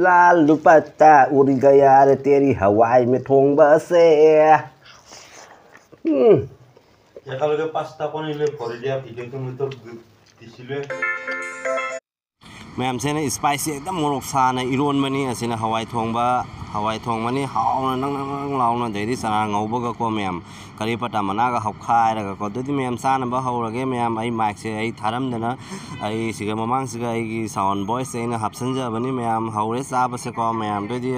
लालू पत्ता उड़ गया रे तेरी हवाई में ठोंग बसे একেলগে পাঁচটা কণীলৈ ভৰি দিয়া ভিডিঅ'টো মই তোক দিছিলোঁ मैम से स्पाइसी एकदम मोरक साना इरोनबनी असिना हवाई थोंगमनी हाउना नंग लाउना देदी सना ngौबगा को मैम करी पटा मनागा हौखायरगा को दुदि मैम सानबा हौरगे मैम आई माइक से आई थारमदना आई सिगा ममांग सिगा आई साउंड वॉइस एना हापसनजबनी मैम हौरे चाबसे को मैम दुदि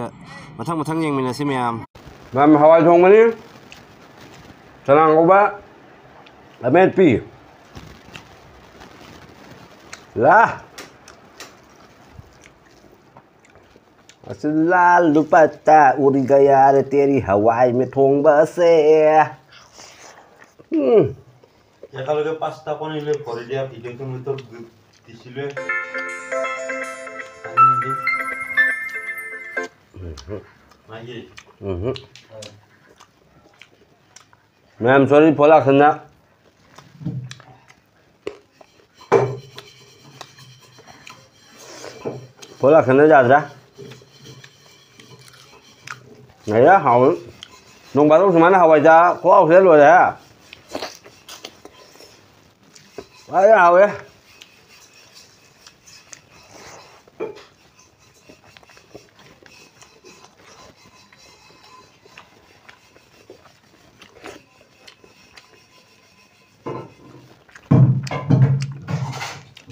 मथंग मथंग येंगमिनसि मैम हवाई थोंगमनी सना ngौबा अमेट पी ला लालू पत्ता उड़ गया रे तेरी हवाई में ठोंग बसे একেলগে পাঁচটা কণীলৈ ভৰি দিয়া ভিডিঅ'টো মই তোক দিছিলোঁ मैम सॉरी फोला खन्ना जादरा này á hậu nông bà lúc mà hậu cha có ông sẽ rồi đấy đấy hậu ấy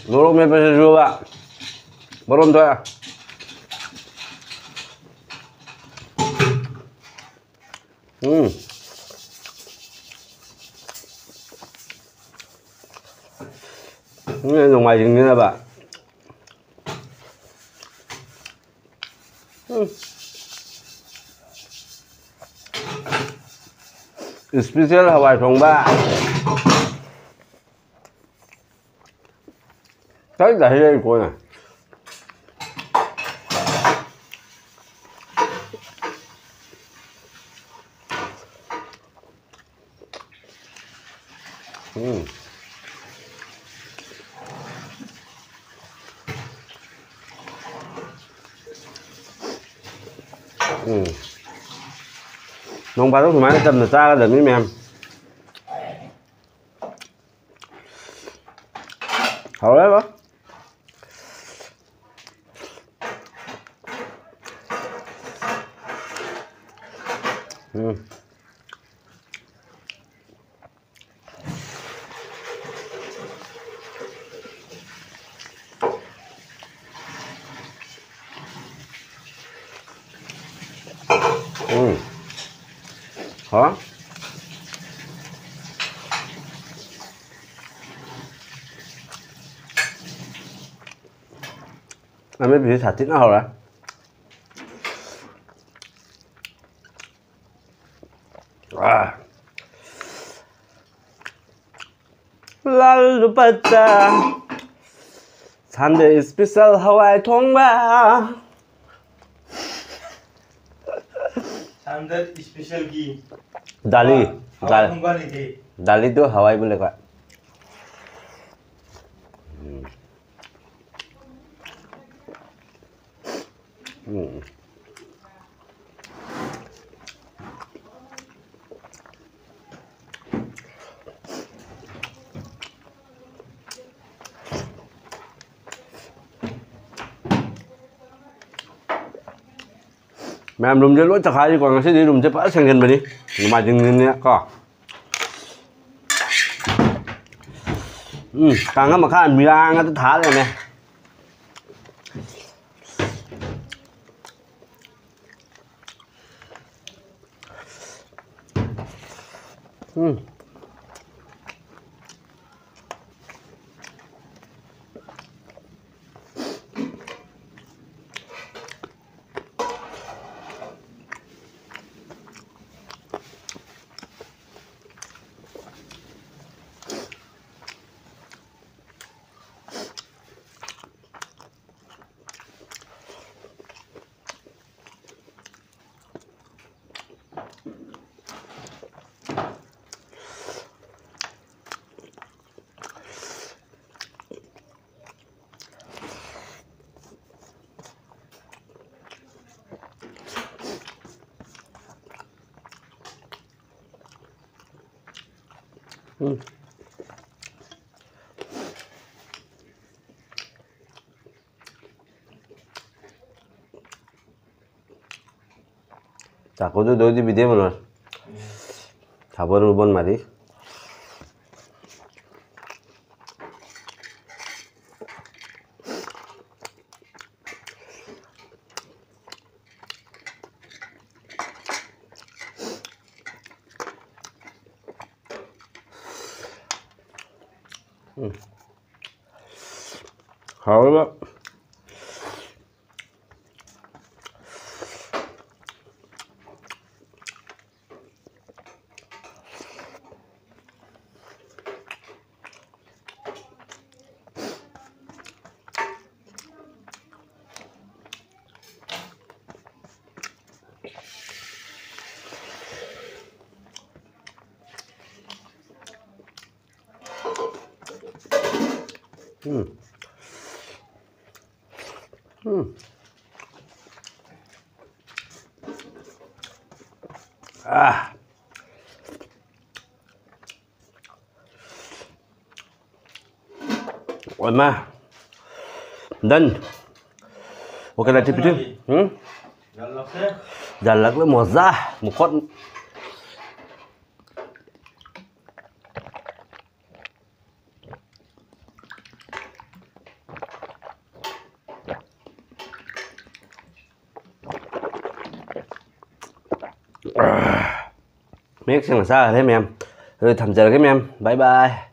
lúc mình phải rửa bạn belum thôi à ini ngoài rừng như là bạn special hawai thong ba tới đây đây cô này nông bà lúc mà nó châm là xa đừng với mềm hậu đấy đó hả anh mới bị thả tít nào rồi lalu pata Sunday special Hawaii thong ba Sunday special কি दाली নেকি दाली तो हवाई बोले का ma'am room जे lỗi chặt hai còn cái gì room जे phải sang gần đi mà chừng nè có càng mà khai mì ăn nó thả rồi nè Aku tuh doi di video bener. Sabar ubon mari. Hảo lắm. Ah. Ôi ma. Dan. Oke lah tipe itu. Jalak le mozah, mukot. Mấy cái xem làm sao thế mẹ em. Rồi thầm chờ cái mẹ em. Bye bye.